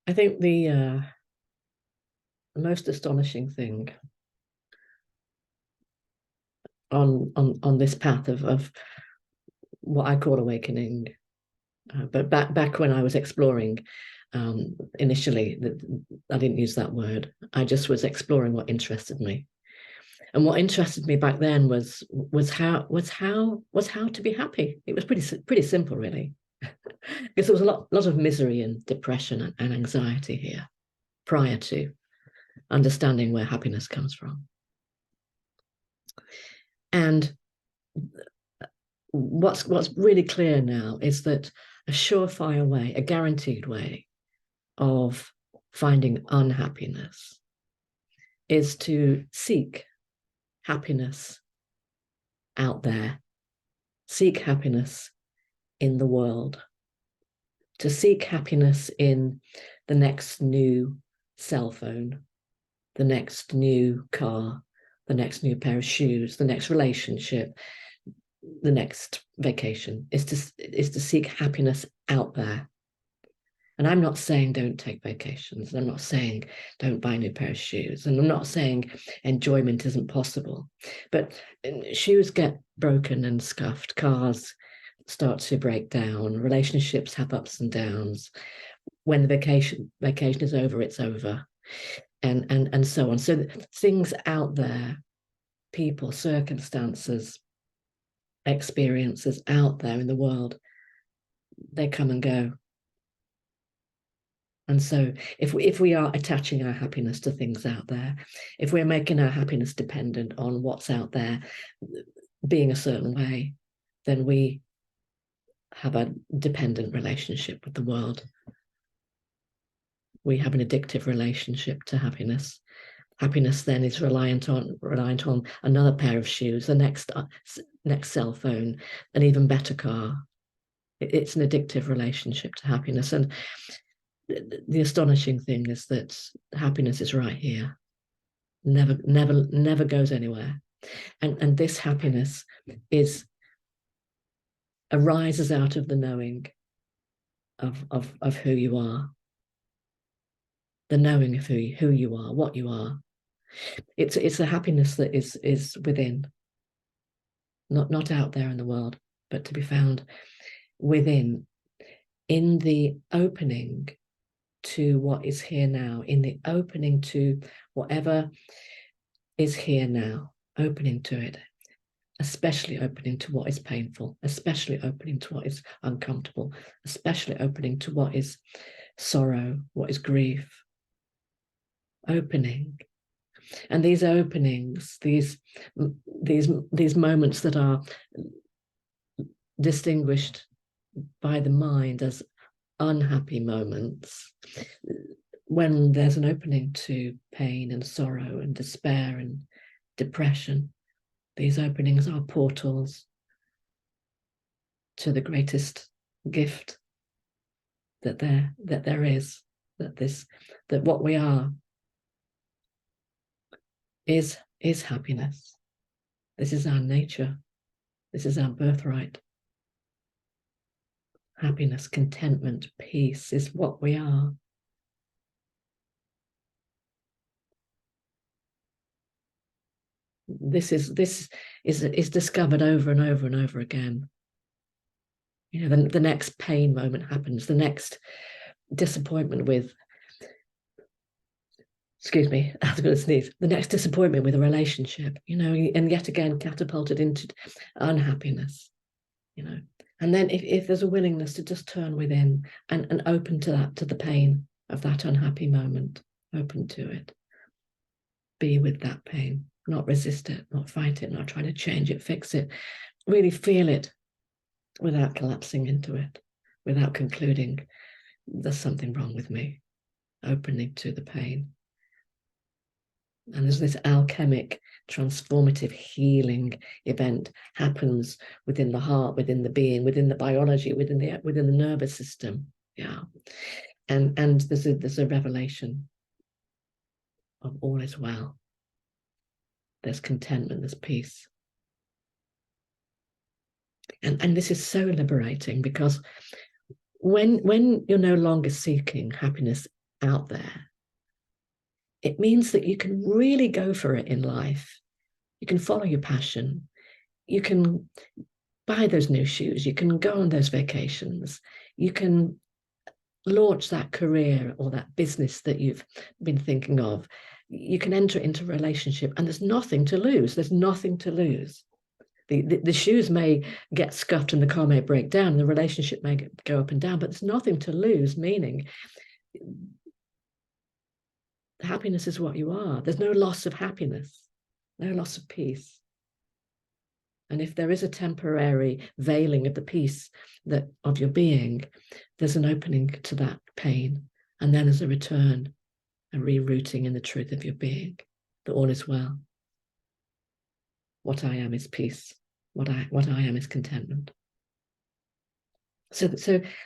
I think the most astonishing thing on this path of what I call awakening, but back when I was exploring, initially, I didn't use that word. I just was exploring what interested me, and what interested me back then was how to be happy. It was pretty simple, really, because there was a lot of misery and depression and anxiety here prior to understanding where happiness comes from. And what's really clear now is that a surefire way, a guaranteed way of finding unhappiness is to seek happiness out there, seek happiness in the world, to seek happiness in the next new cell phone, the next new car, the next new pair of shoes, the next relationship, the next vacation, is to seek happiness out there. And I'm not saying don't take vacations. I'm not saying don't buy a new pair of shoes. And I'm not saying enjoyment isn't possible. But shoes get broken and scuffed. Cars start to break down. Relationships have ups and downs. When the vacation is over, it's over. And so on. So things out there, people, circumstances, experiences out there in the world, they come and go. And so if we are attaching our happiness to things out there, if we're making our happiness dependent on what's out there being a certain way, then we have a dependent relationship with the world. We have an addictive relationship to happiness. Happiness then is reliant on another pair of shoes, the next cell phone, an even better car. It's an addictive relationship to happiness. And the astonishing thing is that happiness is right here, never goes anywhere. And this happiness arises out of the knowing of who you are, the knowing of who you are, what you are. It's a happiness that is within, not out there in the world, but to be found within, in the opening to what is here now, in the opening to whatever is here now, opening to it, especially opening to what is painful, especially opening to what is uncomfortable, especially opening to what is sorrow, what is grief. Opening. And these openings, these moments that are distinguished by the mind as unhappy moments, when there's an opening to pain and sorrow and despair and depression, these openings are portals to the greatest gift that there is, that what we are is happiness. This is our nature. This is our birthright. Happiness, contentment, peace is what we are. This is discovered over and over and over again. You know, the next pain moment happens, the next disappointment with, excuse me, I was going to sneeze, the next disappointment with a relationship, you know, and yet again catapulted into unhappiness, you know. And then if there's a willingness to just turn within and open to that, to the pain of that unhappy moment, open to it, be with that pain, not resist it, not fight it, not try to change it, fix it, really feel it without collapsing into it, without concluding there's something wrong with me, opening to the pain. And there's this alchemic, transformative healing event happens within the heart, within the being, within the biology, within the nervous system. Yeah. And there's a revelation of all is well. There's contentment, there's peace. And this is so liberating, because when you're no longer seeking happiness out there, it means that you can really go for it in life. You can follow your passion. You can buy those new shoes. You can go on those vacations. You can launch that career or that business that you've been thinking of. You can enter into a relationship, and there's nothing to lose. There's nothing to lose. The shoes may get scuffed and the car may break down and the relationship may go up and down, but there's nothing to lose, meaning happiness is what you are. There's no loss of happiness, no loss of peace. And if there is a temporary veiling of the peace that of your being, there's an opening to that pain. And then there's a return, a rerouting in the truth of your being, that all is well. What I am is peace. What I am is contentment. So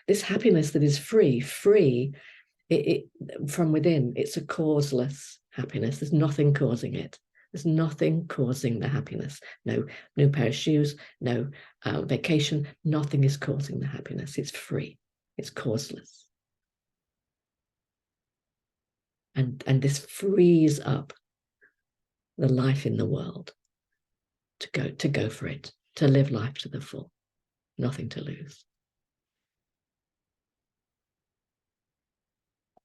this happiness that is free from within, it's a causeless happiness. There's nothing causing it. There's nothing causing the happiness. No new pair of shoes, no vacation. Nothing is causing the happiness. It's free. It's causeless. And this frees up the life in the world to go for it, to live life to the full. Nothing to lose.